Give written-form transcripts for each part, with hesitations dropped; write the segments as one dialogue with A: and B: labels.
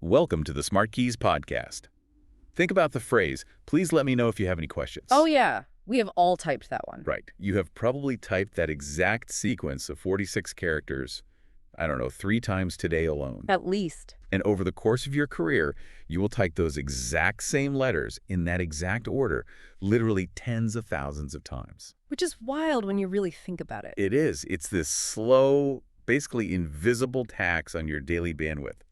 A: Welcome to the Smart Keys podcast. Think about the phrase, please let me know if you have any questions.
B: Oh, yeah. We have all typed that one.
A: Right. You have probably typed that exact sequence of 46 characters, I don't know, 3 times today alone.
B: At least.
A: And over the course of your career, you will type those exact same letters in that exact order, literally tens of thousands of times.
B: Which is wild when you really think about it.
A: It is. It's this slow, basically invisible tax on your daily bandwidth.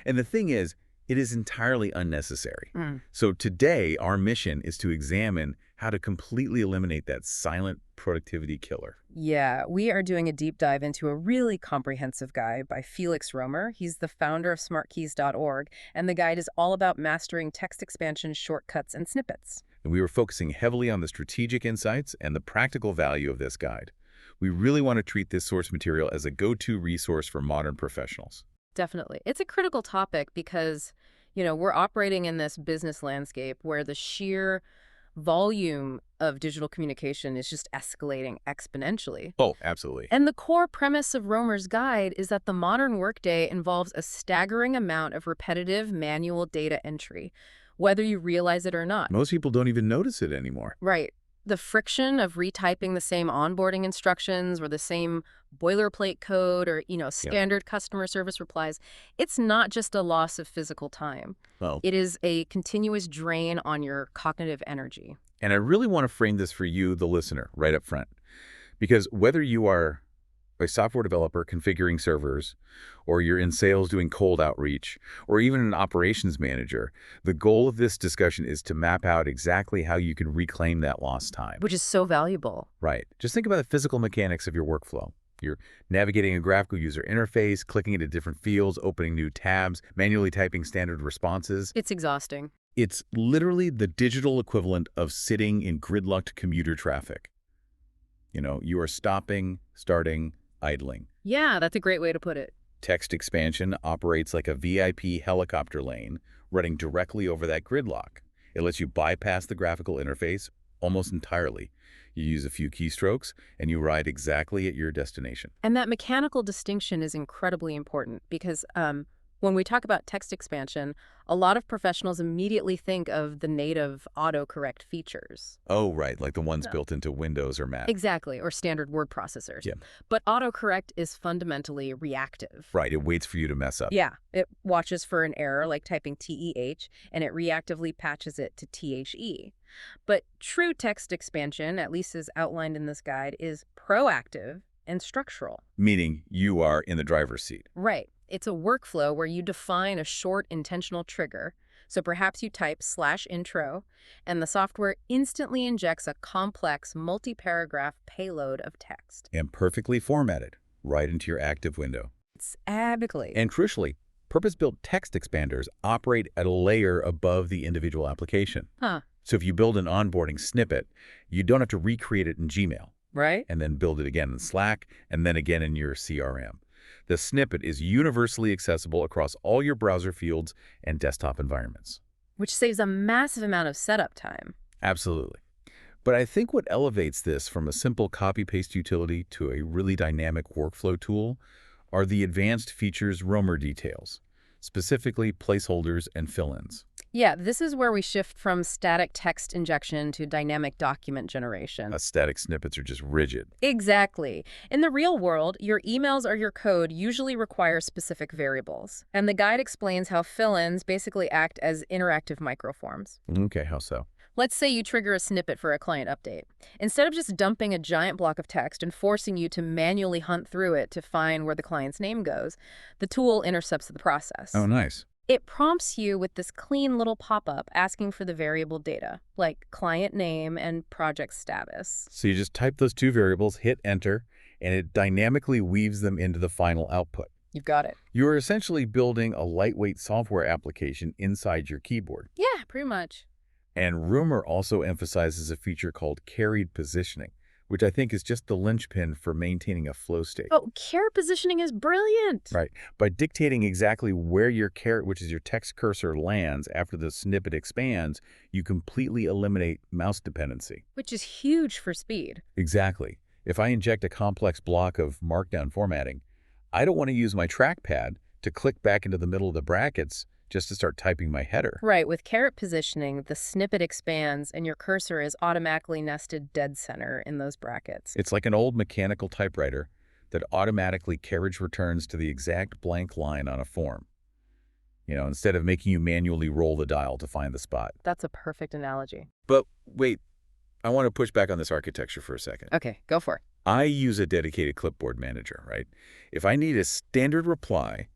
A: And the thing is, it is entirely unnecessary. So today, our mission is to examine how to completely eliminate that silent productivity killer.
B: Yeah, we are doing a deep dive into a really comprehensive guide by Felix Römer. He's the founder of smartkeys.org, and the guide is all about mastering text expansion, shortcuts, and snippets.
A: And we were focusing heavily on the strategic insights and the practical value of this guide. We really want to treat this source material as a go-to resource for modern professionals.
B: Definitely. It's a critical topic because, we're operating in this business landscape where the sheer volume of digital communication is just escalating exponentially.
A: Oh, absolutely.
B: And the core premise of Romer's guide is that the modern workday involves a staggering amount of repetitive manual data entry, whether you realize it or not.
A: Most people don't even notice it anymore.
B: Right. The friction of retyping the same onboarding instructions or the same boilerplate code or, standard customer service replies, it's not just a loss of physical time.
A: Well,
B: It is a continuous drain on your cognitive energy.
A: and I really want to frame this for you, the listener, right up front. Because whether you are a software developer configuring servers, or you're in sales doing cold outreach, or even an operations manager, the goal of this discussion is to map out exactly how you can reclaim that lost time.
B: Which is so valuable.
A: Right. Just think about the physical mechanics of your workflow. You're navigating a graphical user interface, clicking into different fields, opening new tabs, manually typing standard responses.
B: It's exhausting.
A: It's literally the digital equivalent of sitting in gridlocked commuter traffic. You are stopping, starting, idling.
B: Yeah, that's a great way to put it.
A: Text expansion operates like a VIP helicopter lane running directly over that gridlock. It lets you bypass the graphical interface almost entirely. You use a few keystrokes, and you ride exactly at your destination.
B: And that mechanical distinction is incredibly important because when we talk about text expansion, a lot of professionals immediately think of the native autocorrect features.
A: Oh, right, like the ones built into Windows or Mac.
B: Exactly, or standard word processors.
A: Yeah.
B: But autocorrect is fundamentally reactive.
A: Right, it waits for you to mess up.
B: Yeah, it watches for an error like typing TEH, and it reactively patches it to THE. But true text expansion, at least as outlined in this guide, is proactive and structural.
A: Meaning you are in the driver's seat.
B: Right. It's a workflow where you define a short intentional trigger. So perhaps you type /intro, and the software instantly injects a complex multi-paragraph payload of text.
A: And perfectly formatted, right into your active window.
B: Exactly.
A: And crucially, purpose-built text expanders operate at a layer above the individual application. So if you build an onboarding snippet, you don't have to recreate it in Gmail.
B: Right?
A: And then build it again in Slack, and then again in your CRM. The snippet is universally accessible across all your browser fields and desktop environments.
B: Which saves a massive amount of setup time.
A: Absolutely. But I think what elevates this from a simple copy-paste utility to a really dynamic workflow tool are the advanced features Romer details, specifically placeholders and fill-ins.
B: Yeah, this is where we shift from static text injection to dynamic document generation.
A: Static snippets are just rigid.
B: Exactly. In the real world, your emails or your code usually require specific variables. And the guide explains how fill-ins basically act as interactive microforms.
A: Okay, how so?
B: Let's say you trigger a snippet for a client update. Instead of just dumping a giant block of text and forcing you to manually hunt through it to find where the client's name goes, the tool intercepts the process.
A: Oh, nice.
B: It prompts you with this clean little pop-up asking for the variable data, like client name and project status.
A: So you just type those 2 variables, hit enter, and it dynamically weaves them into the final output.
B: You've got it.
A: You're essentially building a lightweight software application inside your keyboard.
B: Yeah, pretty much.
A: And Römer also emphasizes a feature called carried positioning, which I think is just the linchpin for maintaining a flow state.
B: Oh, carrot positioning is brilliant.
A: Right. By dictating exactly where your carrot, which is your text cursor, lands after the snippet expands, you completely eliminate mouse dependency.
B: Which is huge for speed.
A: Exactly. If I inject a complex block of markdown formatting, I don't want to use my trackpad to click back into the middle of the brackets just to start typing my header.
B: Right, with caret positioning, the snippet expands and your cursor is automatically nested dead center in those brackets.
A: It's like an old mechanical typewriter that automatically carriage returns to the exact blank line on a form, instead of making you manually roll the dial to find the spot.
B: That's a perfect analogy.
A: But wait, I want to push back on this architecture for a second.
B: Okay, go for it.
A: I use a dedicated clipboard manager, right? If I need a standard reply,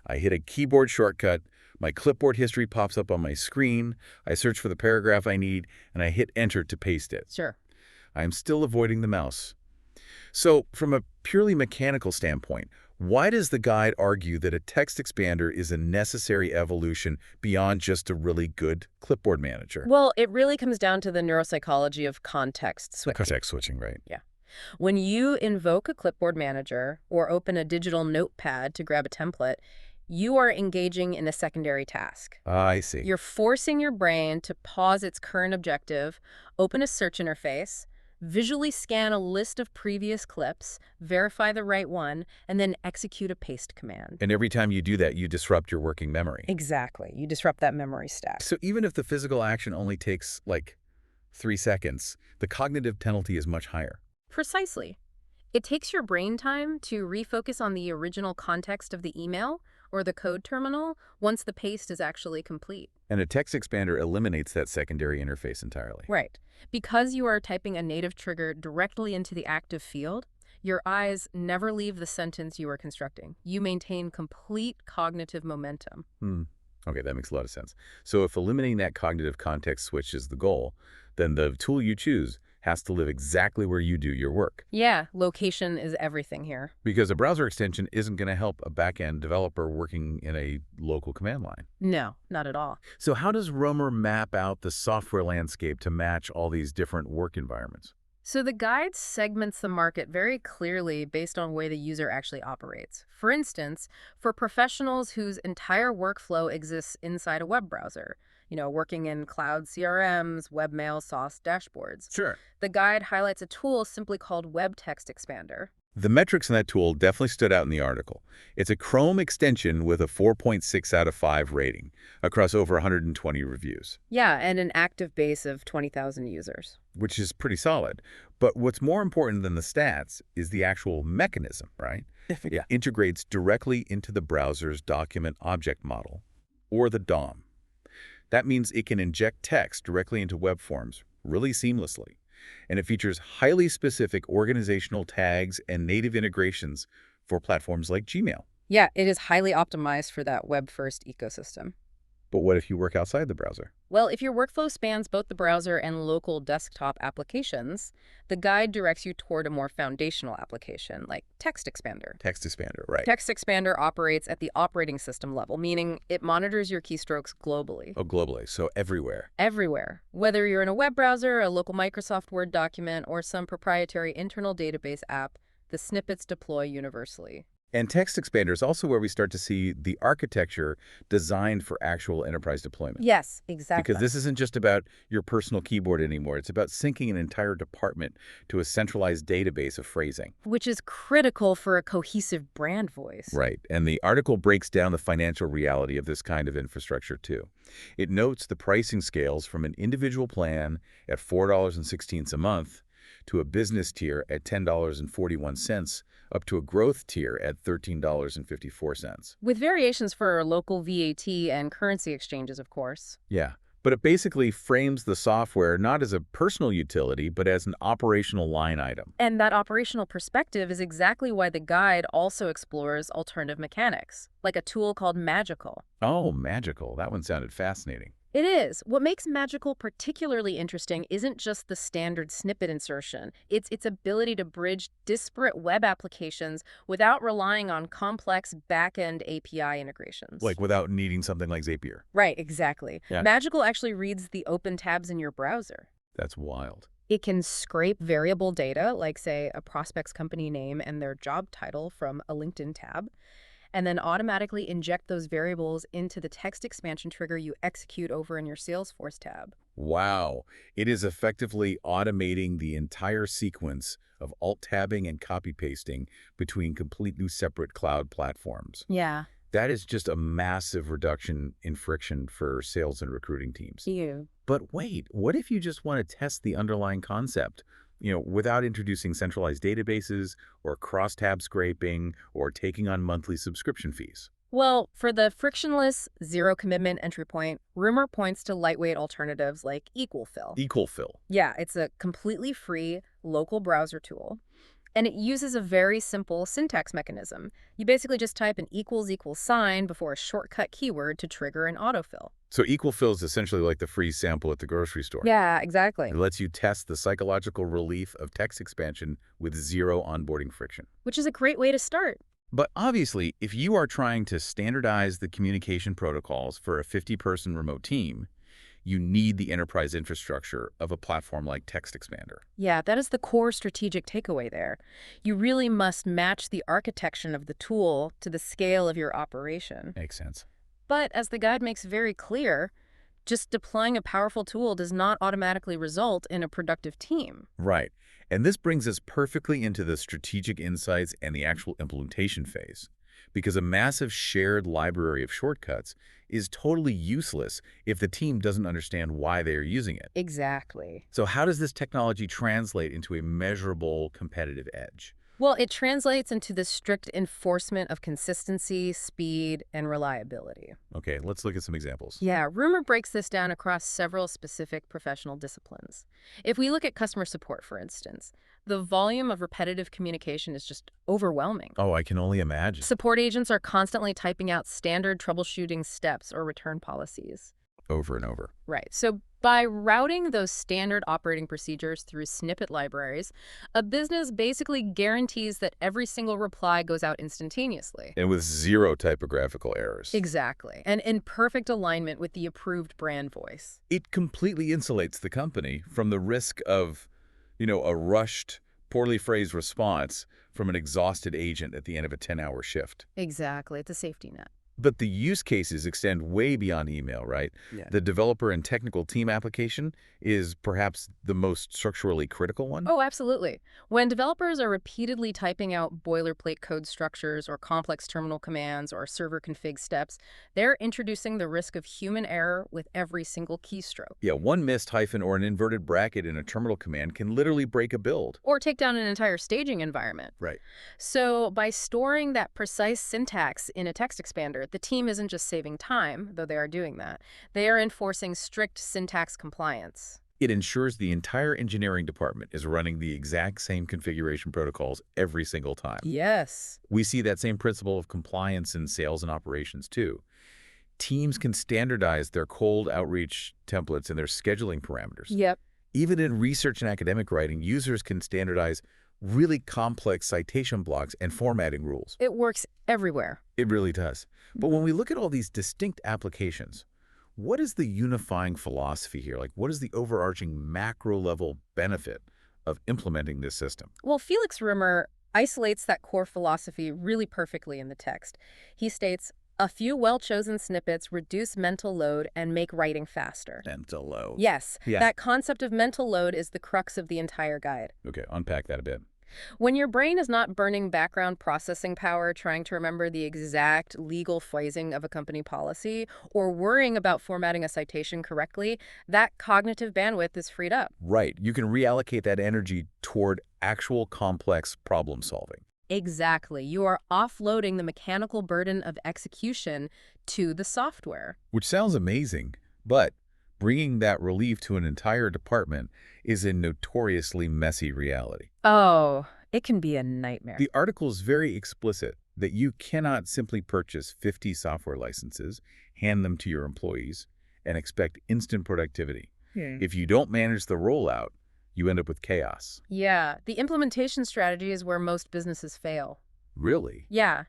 A: I hit a keyboard shortcut, my clipboard history pops up on my screen, I search for the paragraph I need, and I hit enter to paste it.
B: Sure.
A: I'm still avoiding the mouse. So, from a purely mechanical standpoint, why does the guide argue that a text expander is a necessary evolution beyond just a really good clipboard manager?
B: Well, it really comes down to the neuropsychology of context switching.
A: Context switching, right?
B: Yeah. When you invoke a clipboard manager or open a digital notepad to grab a template, you are engaging in a secondary task.
A: I see.
B: You're forcing your brain to pause its current objective, open a search interface, visually scan a list of previous clips, verify the right one, and then execute a paste command.
A: And every time you do that, you disrupt your working memory.
B: Exactly. You disrupt that memory stack.
A: So even if the physical action only takes, 3 seconds, the cognitive penalty is much higher.
B: Precisely. It takes your brain time to refocus on the original context of the email or the code terminal once the paste is actually complete.
A: And a text expander eliminates that secondary interface entirely.
B: Right. Because you are typing a native trigger directly into the active field, your eyes never leave the sentence you are constructing. You maintain complete cognitive momentum.
A: Okay, that makes a lot of sense. So if eliminating that cognitive context switch is the goal, then the tool you choose has to live exactly where you do your work.
B: Yeah, location is everything here.
A: Because a browser extension isn't going to help a back-end developer working in a local command line.
B: No, not at all.
A: So how does Römer map out the software landscape to match all these different work environments?
B: So the guide segments the market very clearly based on the way the user actually operates. For instance, for professionals whose entire workflow exists inside a web browser, working in cloud CRMs, webmail, SaaS dashboards.
A: Sure.
B: The guide highlights a tool simply called Web Text Expander.
A: The metrics in that tool definitely stood out in the article. It's a Chrome extension with a 4.6 out of 5 rating across over 120 reviews.
B: Yeah, and an active base of 20,000 users.
A: Which is pretty solid. But what's more important than the stats is the actual mechanism, right? It integrates directly into the browser's document object model, or the DOM. That means it can inject text directly into web forms really seamlessly. And it features highly specific organizational tags and native integrations for platforms like Gmail.
B: Yeah, it is highly optimized for that web-first ecosystem.
A: But what if you work outside the browser?
B: Well, if your workflow spans both the browser and local desktop applications, the guide directs you toward a more foundational application, like Text Expander.
A: Text expander, right.
B: Text Expander operates at the operating system level, meaning it monitors your keystrokes globally.
A: Oh, globally, so everywhere.
B: Everywhere. Whether you're in a web browser, a local Microsoft Word document, or some proprietary internal database app, the snippets deploy universally.
A: And Text Expander is also where we start to see the architecture designed for actual enterprise deployment.
B: Yes, exactly.
A: Because this isn't just about your personal keyboard anymore. It's about syncing an entire department to a centralized database of phrasing.
B: Which is critical for a cohesive brand voice.
A: Right. And the article breaks down the financial reality of this kind of infrastructure, too. It notes the pricing scales from an individual plan at $4.16 a month to a business tier at $10.41, up to a growth tier at $13.54.
B: With variations for local VAT and currency exchanges, of course.
A: Yeah, but it basically frames the software not as a personal utility, but as an operational line item.
B: And that operational perspective is exactly why the guide also explores alternative mechanics, like a tool called Magical.
A: Oh, Magical. That one sounded fascinating.
B: It is. What makes Magical particularly interesting isn't just the standard snippet insertion. It's its ability to bridge disparate web applications without relying on complex back-end API integrations.
A: Like without needing something like Zapier.
B: Right, exactly.
A: Yeah.
B: Magical actually reads the open tabs in your browser.
A: That's wild.
B: It can scrape variable data, like, say, a prospect's company name and their job title from a LinkedIn tab, and then automatically inject those variables into the text expansion trigger you execute over in your Salesforce tab.
A: Wow. It is effectively automating the entire sequence of alt-tabbing and copy-pasting between completely separate cloud platforms.
B: Yeah.
A: That is just a massive reduction in friction for sales and recruiting teams.
B: Ew.
A: But wait, what if you just want to test the underlying concept, without introducing centralized databases or cross-tab scraping or taking on monthly subscription fees?
B: Well, for the frictionless, zero-commitment entry point, Rumor points to lightweight alternatives like EqualFill.
A: EqualFill.
B: Yeah, it's a completely free local browser tool, and it uses a very simple syntax mechanism. You basically just type an equals equals sign before a shortcut keyword to trigger an autofill.
A: So EqualFill is essentially like the free sample at the grocery store.
B: Yeah, exactly.
A: It lets you test the psychological relief of text expansion with zero onboarding friction.
B: Which is a great way to start.
A: But obviously, if you are trying to standardize the communication protocols for a 50-person remote team, you need the enterprise infrastructure of a platform like TextExpander.
B: Yeah, that is the core strategic takeaway there. You really must match the architecture of the tool to the scale of your operation.
A: Makes sense.
B: But as the guide makes very clear, just deploying a powerful tool does not automatically result in a productive team.
A: Right. And this brings us perfectly into the strategic insights and the actual implementation phase. Because a massive shared library of shortcuts is totally useless if the team doesn't understand why they are using it.
B: Exactly.
A: So how does this technology translate into a measurable competitive edge?
B: Well, it translates into the strict enforcement of consistency, speed, and reliability.
A: Okay, let's look at some examples.
B: Yeah, Rumor breaks this down across several specific professional disciplines. If we look at customer support, for instance, the volume of repetitive communication is just overwhelming.
A: Oh, I can only imagine.
B: Support agents are constantly typing out standard troubleshooting steps or return policies.
A: Over and over.
B: Right. So by routing those standard operating procedures through snippet libraries, a business basically guarantees that every single reply goes out instantaneously.
A: And with zero typographical errors.
B: Exactly. And in perfect alignment with the approved brand voice.
A: It completely insulates the company from the risk of, a rushed, poorly phrased response from an exhausted agent at the end of a 10-hour shift.
B: Exactly. It's a safety net.
A: But the use cases extend way beyond email, right?
B: Yeah.
A: The developer and technical team application is perhaps the most structurally critical one.
B: Oh, absolutely. When developers are repeatedly typing out boilerplate code structures or complex terminal commands or server config steps, they're introducing the risk of human error with every single keystroke.
A: Yeah, one missed hyphen or an inverted bracket in a terminal command can literally break a build.
B: Or take down an entire staging environment.
A: Right.
B: So by storing that precise syntax in a text expander, the team isn't just saving time, though they are doing that. They are enforcing strict syntax compliance.
A: It ensures the entire engineering department is running the exact same configuration protocols every single time.
B: Yes.
A: We see that same principle of compliance in sales and operations, too. Teams can standardize their cold outreach templates and their scheduling parameters.
B: Yep.
A: Even in research and academic writing, users can standardize really complex citation blocks and formatting rules.
B: It works everywhere.
A: It really does. But when we look at all these distinct applications, what is the unifying philosophy here? Like, what is the overarching macro-level benefit of implementing this system?
B: Well, Felix Römer isolates that core philosophy really perfectly in the text. He states, "A few well-chosen snippets reduce mental load and make writing faster."
A: Mental load.
B: Yes,
A: Yeah.
B: that concept of mental load is the crux of the entire guide.
A: Okay, unpack that a bit.
B: When your brain is not burning background processing power trying to remember the exact legal phrasing of a company policy or worrying about formatting a citation correctly, that cognitive bandwidth is freed up.
A: Right. You can reallocate that energy toward actual complex problem solving.
B: Exactly. You are offloading the mechanical burden of execution to the software.
A: Which sounds amazing, but bringing that relief to an entire department is a notoriously messy reality.
B: Oh, it can be a nightmare.
A: The article is very explicit that you cannot simply purchase 50 software licenses, hand them to your employees, and expect instant productivity. If you don't manage the rollout, you end up with chaos.
B: Yeah, the implementation strategy is where most businesses fail.
A: Really?
B: Yeah,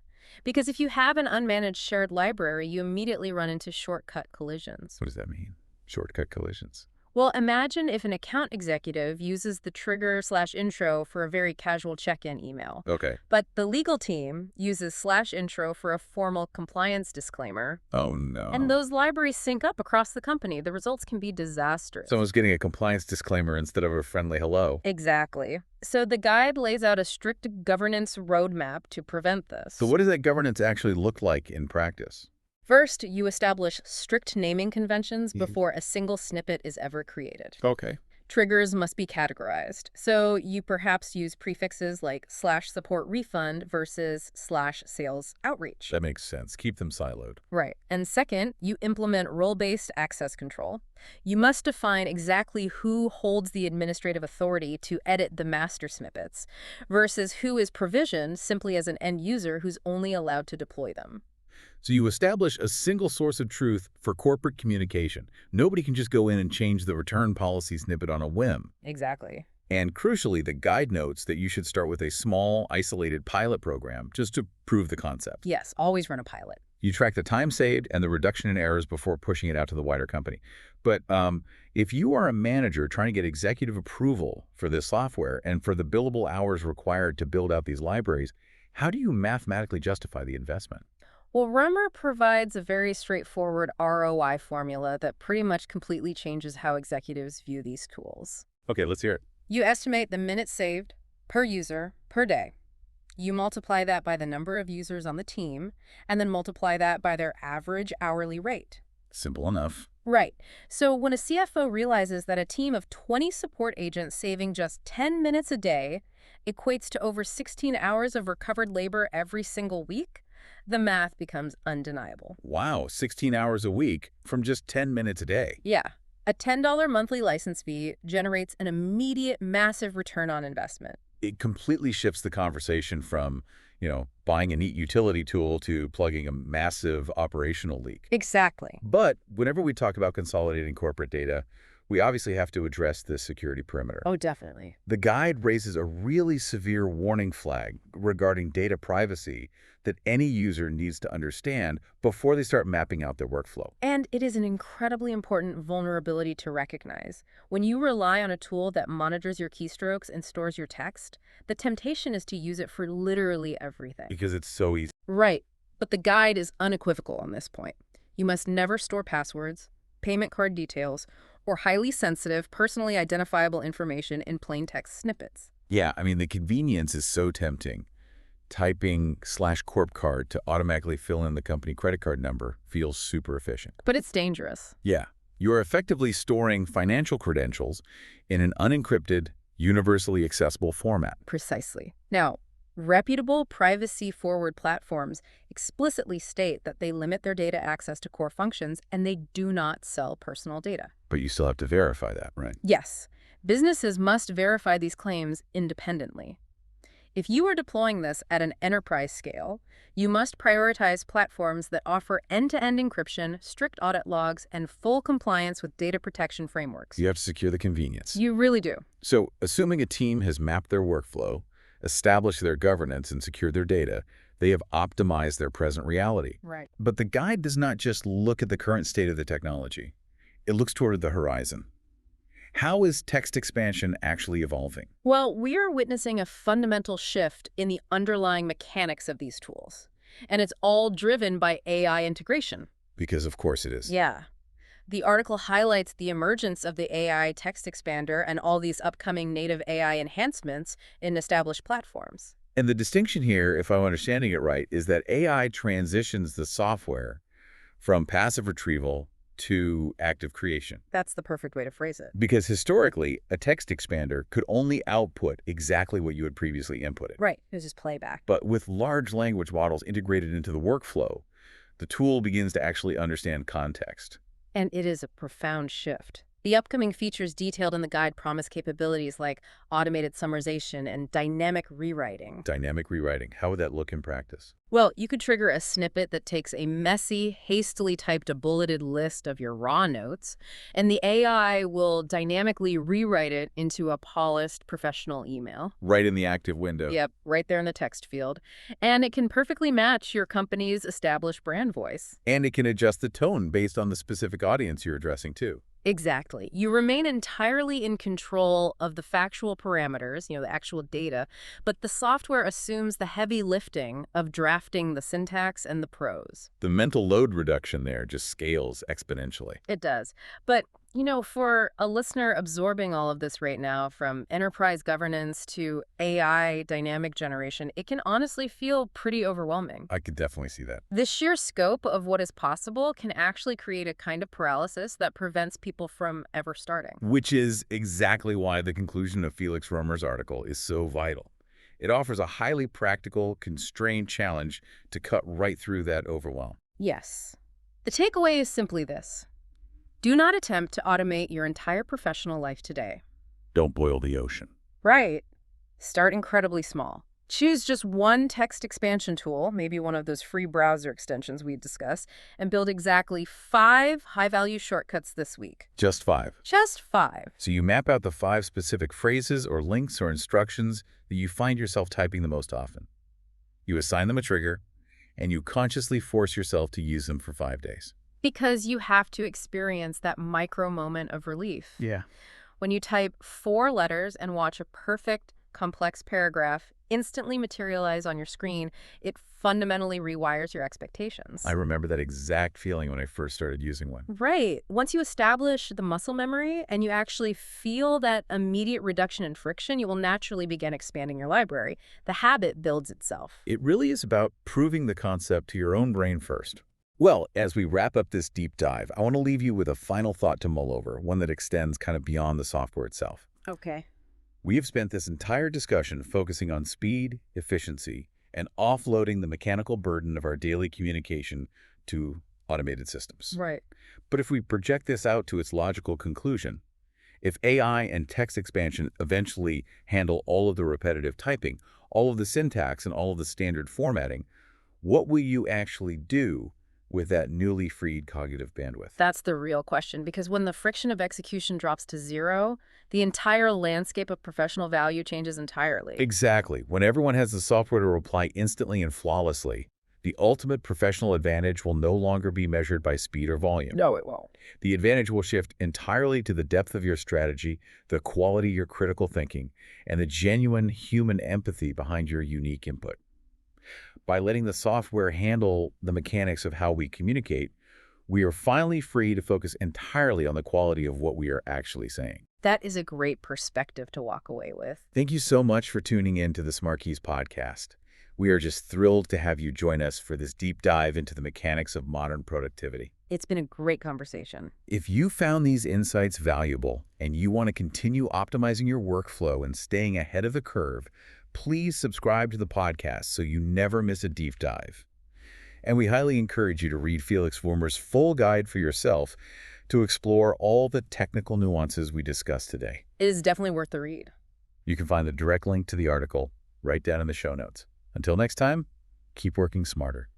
B: because if you have an unmanaged shared library, you immediately run into shortcut collisions.
A: What does that mean? Shortcut collisions.
B: Well, imagine if an account executive uses the trigger/intro for a very casual check-in email,
A: Okay.
B: but the legal team uses /intro for a formal compliance disclaimer,
A: Oh,
B: and
A: no.
B: those libraries sync up across the company. The results can be disastrous.
A: Someone's getting a compliance disclaimer instead of a friendly hello.
B: Exactly. So the guide lays out a strict governance roadmap to prevent this.
A: So what does that governance actually look like in practice?
B: First, you establish strict naming conventions
A: Mhm.
B: before a single snippet is ever created.
A: Okay.
B: Triggers must be categorized. So you perhaps use prefixes like /support refund versus /sales outreach.
A: That makes sense. Keep them siloed.
B: Right. And second, you implement role-based access control. You must define exactly who holds the administrative authority to edit the master snippets versus who is provisioned simply as an end user who's only allowed to deploy them.
A: So you establish a single source of truth for corporate communication. Nobody can just go in and change the return policy snippet on a whim.
B: Exactly.
A: And crucially, the guide notes that you should start with a small, isolated pilot program just to prove the concept.
B: Yes, always run a pilot.
A: You track the time saved and the reduction in errors before pushing it out to the wider company. But if you are a manager trying to get executive approval for this software and for the billable hours required to build out these libraries, how do you mathematically justify the investment?
B: Well, Römer provides a very straightforward ROI formula that pretty much completely changes how executives view these tools.
A: Okay, let's hear it.
B: You estimate the minutes saved per user per day. You multiply that by the number of users on the team, and then multiply that by their average hourly rate.
A: Simple enough.
B: Right. So when a CFO realizes that a team of 20 support agents saving just 10 minutes a day equates to over 16 hours of recovered labor every single week, the math becomes undeniable.
A: Wow, 16 hours a week from just 10 minutes a day.
B: Yeah. A $10 monthly license fee generates an immediate massive return on investment.
A: It completely shifts the conversation from, buying a neat utility tool to plugging a massive operational leak.
B: Exactly.
A: But whenever we talk about consolidating corporate data, we obviously have to address the security perimeter.
B: Oh, definitely.
A: The guide raises a really severe warning flag regarding data privacy that any user needs to understand before they start mapping out their workflow.
B: And it is an incredibly important vulnerability to recognize. When you rely on a tool that monitors your keystrokes and stores your text, the temptation is to use it for literally everything.
A: Because it's so easy.
B: Right. But the guide is unequivocal on this point. You must never store passwords, payment card details, or highly sensitive, personally identifiable information in plain text snippets.
A: Yeah, I mean, the convenience is so tempting. Typing /corp card to automatically fill in the company credit card number feels super efficient.
B: But it's dangerous.
A: Yeah, you are effectively storing financial credentials in an unencrypted, universally accessible format.
B: Precisely. Now, reputable privacy-forward platforms explicitly state that they limit their data access to core functions and they do not sell personal data.
A: But you still have to verify that, right?
B: Yes, businesses must verify these claims independently. If you are deploying this at an enterprise scale, you must prioritize platforms that offer end-to-end encryption, strict audit logs, and full compliance with data protection frameworks.
A: You have to secure the convenience.
B: You really do.
A: So, assuming a team has mapped their workflow, established their governance, and secured their data, they have optimized their present reality.
B: Right.
A: But the guide does not just look at the current state of the technology. It looks toward the horizon. How is text expansion actually evolving?
B: Well, we are witnessing a fundamental shift in the underlying mechanics of these tools. And it's all driven by AI integration.
A: Because of course it is.
B: Yeah. The article highlights the emergence of the AI text expander and all these upcoming native AI enhancements in established platforms.
A: And the distinction here, if I'm understanding it right, is that AI transitions the software from passive retrieval to active creation.
B: That's the perfect way to phrase it.
A: Because historically, a text expander could only output exactly what you had previously inputted.
B: Right. It was just playback.
A: But with large language models integrated into the workflow, the tool begins to actually understand context.
B: And it is a profound shift. The upcoming features detailed in the guide promise capabilities like automated summarization and dynamic rewriting.
A: Dynamic rewriting. How would that look in practice?
B: Well, you could trigger a snippet that takes a messy, hastily typed a bulleted list of your raw notes, and the AI will dynamically rewrite it into a polished, professional email.
A: Right in the active window.
B: Yep, right there in the text field. And it can perfectly match your company's established brand voice.
A: And it can adjust the tone based on the specific audience you're addressing too.
B: Exactly. You remain entirely in control of the factual parameters, the actual data, but the software assumes the heavy lifting of drafting the syntax and the prose.
A: The mental load reduction there just scales exponentially.
B: It does. But, for a listener absorbing all of this right now, from enterprise governance to AI dynamic generation, it can honestly feel pretty overwhelming.
A: I could definitely see that.
B: The sheer scope of what is possible can actually create a kind of paralysis that prevents people from ever starting.
A: Which is exactly why the conclusion of Felix Römer's article is so vital. It offers a highly practical, constrained challenge to cut right through that overwhelm.
B: Yes. The takeaway is simply this. Do not attempt to automate your entire professional life today.
A: Don't boil the ocean.
B: Right. Start incredibly small. Choose just one text expansion tool, maybe one of those free browser extensions we discussed, and build exactly 5 high-value shortcuts this week.
A: Just 5.
B: Just 5.
A: So you map out the 5 specific phrases or links or instructions that you find yourself typing the most often. You assign them a trigger, and you consciously force yourself to use them for 5 days.
B: Because you have to experience that micro moment of relief.
A: Yeah.
B: When you type 4 letters and watch a perfect, complex paragraph instantly materialize on your screen, it fundamentally rewires your expectations.
A: I remember that exact feeling when I first started using one.
B: Right. Once you establish the muscle memory and you actually feel that immediate reduction in friction, you will naturally begin expanding your library. The habit builds itself.
A: It really is about proving the concept to your own brain first. Well, as we wrap up this deep dive, I want to leave you with a final thought to mull over, one that extends kind of beyond the software itself.
B: Okay.
A: We have spent this entire discussion focusing on speed, efficiency, and offloading the mechanical burden of our daily communication to automated systems.
B: Right.
A: But if we project this out to its logical conclusion, if AI and text expansion eventually handle all of the repetitive typing, all of the syntax, and all of the standard formatting, what will you actually do with that newly freed cognitive bandwidth?
B: That's the real question, because when the friction of execution drops to 0, the entire landscape of professional value changes entirely.
A: Exactly. When everyone has the software to reply instantly and flawlessly, the ultimate professional advantage will no longer be measured by speed or volume.
B: No, it won't.
A: The advantage will shift entirely to the depth of your strategy, the quality of your critical thinking, and the genuine human empathy behind your unique input. By letting the software handle the mechanics of how we communicate, we are finally free to focus entirely on the quality of what we are actually saying.
B: That is a great perspective to walk away with.
A: Thank you so much for tuning in to the Smart Keys podcast. We are just thrilled to have you join us for this deep dive into the mechanics of modern productivity.
B: It's been a great conversation.
A: If you found these insights valuable and you want to continue optimizing your workflow and staying ahead of the curve, please subscribe to the podcast so you never miss a deep dive. And we highly encourage you to read Felix Römer's full guide for yourself to explore all the technical nuances we discussed today.
B: It is definitely worth the read.
A: You can find the direct link to the article right down in the show notes. Until next time, keep working smarter.